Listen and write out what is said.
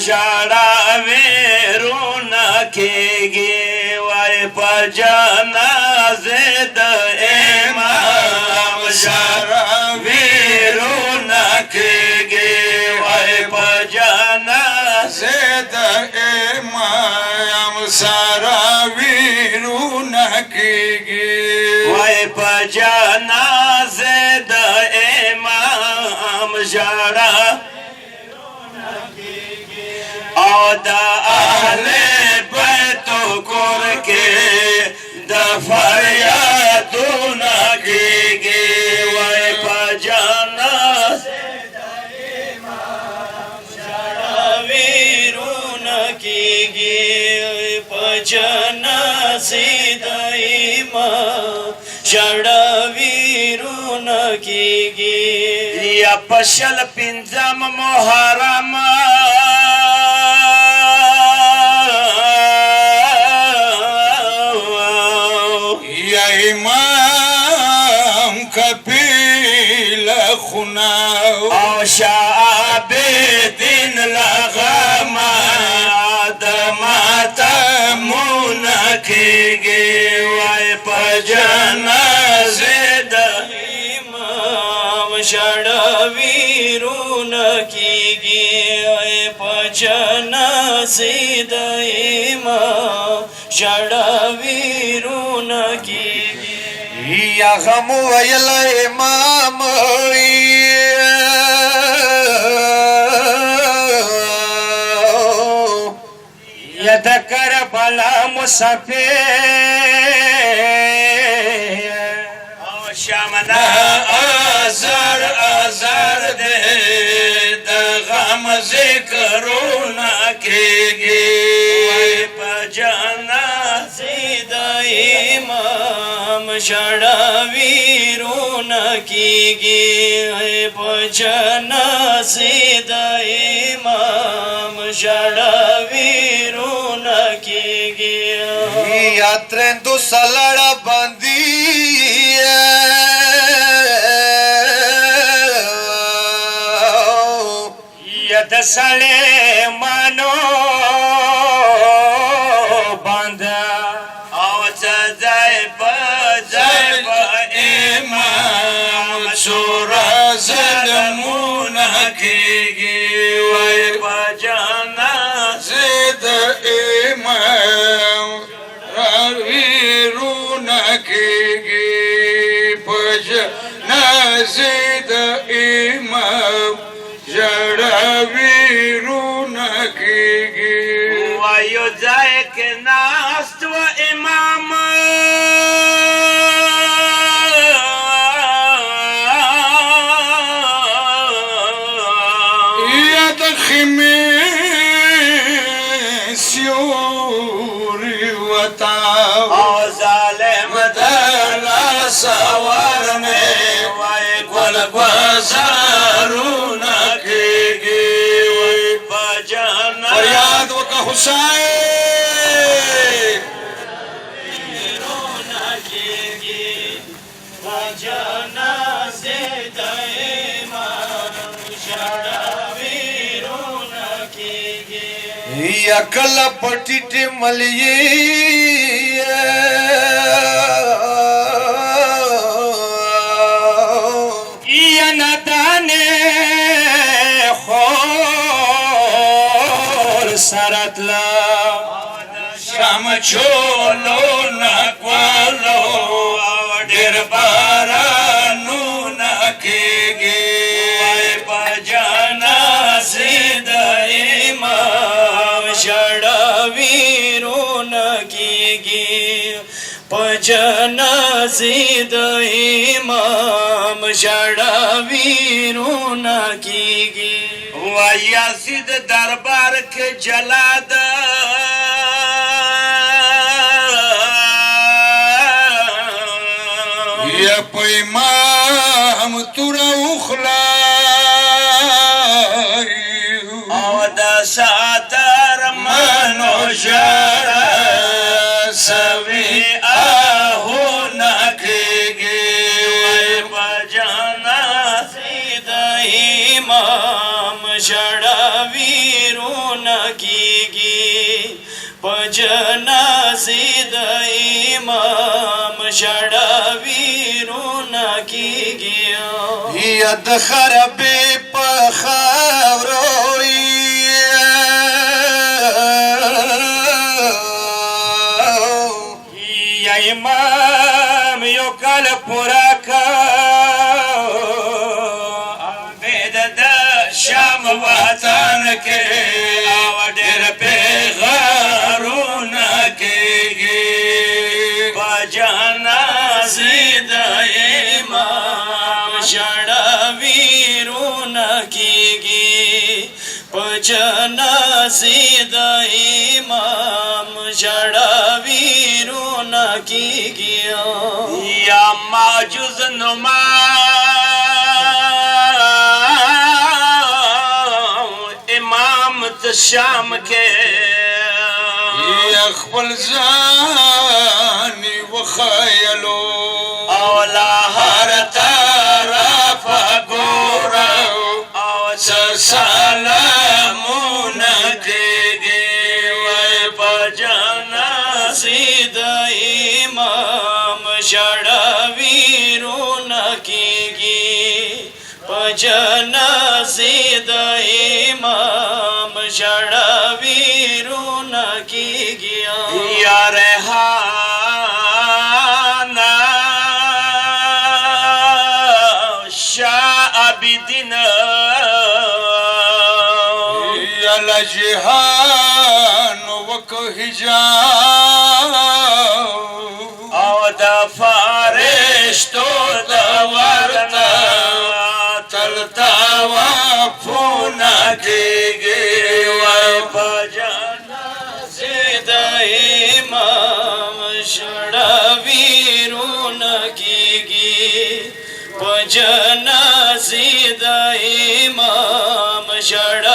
ژړاوي رونه کېږي وای په جنازې د امام ژړاوي رونه کېږي وای په جنازې د امام ژړاوي رونه کېږي وای په جنازې د امام ژړاوي او د اهل بیتو کور کې د فریادونه کېږي وای په جنازې د امام ژړاوي رونه کېږي په جنازې د امام ژړاوي رونه کېږي یا په شل پنځم محرم امام کپیل خناو او شعبدین لغما د ماتمونه کېږي وای په جنازې د امام ژړاوي رونه کېږي وای په جنازې د امام ژړاوي رونه کېږي یا غم ویل امام یا د کربلا مسافر او شامنا ازار ازار دې د غم ذکرونه کېږي په جنازې د امام ژړاوي رونه کېږي په جنازې د امام ژړاوي رونه کېږي یا ترندو سلړه باندې یا د سلیمانو باندې او ځای په امام شورا ظلمونه کېږي وای په جنازې د امام ژړاوي رونه کېږي په جنازې د امام ژړاوي رونه کېږي وایو ځای کې ناست و امام یا د خیمې سیوري وتاو او ظالم در سوار مې وای ګل گزارونه کېږي په جنازې فریاد وکړه حسین رونه کېږي په جنازې د امام ژړاوي رونه کېږي یا کله پټیټ ملي یا ندانې خور سرتلا شام چولو نکوالو ډېر بارانونه کېږي په جنازې د امام ژړاوي رونه کېږي په جنازې د امام ژړاوي رونه کېږي وای یزید دربار کې جلاد یا په امام توره وخلای او د ساتر منو ژړا سوي آهونه کېږي په جنازې د امام ژړا शड़ावीरून कीगी भजना सिद इमाम शड़ावीरून कीगी यद खरबे पखवरोई या इमाम यो कल पूरा का आवेद द शाम वतन के आवडर पे गारून के गे बजाना सिद इमाम शड़ावीरून कीगी भजना सिद इमाम शड़ावीरून कीगी या माजुज नुमा इमाम त शाम के अखबल जानी वखयलो औला हर तरफ गोरा सलामुन देगे वै बजना सिद इमाम शड़ावीरून कीगी भजना सिद इमाम शड़ावीरून कीगी या रेहाना शाह अबिदिन यल जिहान वक हिजाब और द फारिश्तो द वरना चलता वफून केगे वै बजना सिद इमाम शड़ावीरून कीगी भजना सिद इमाम शड़ा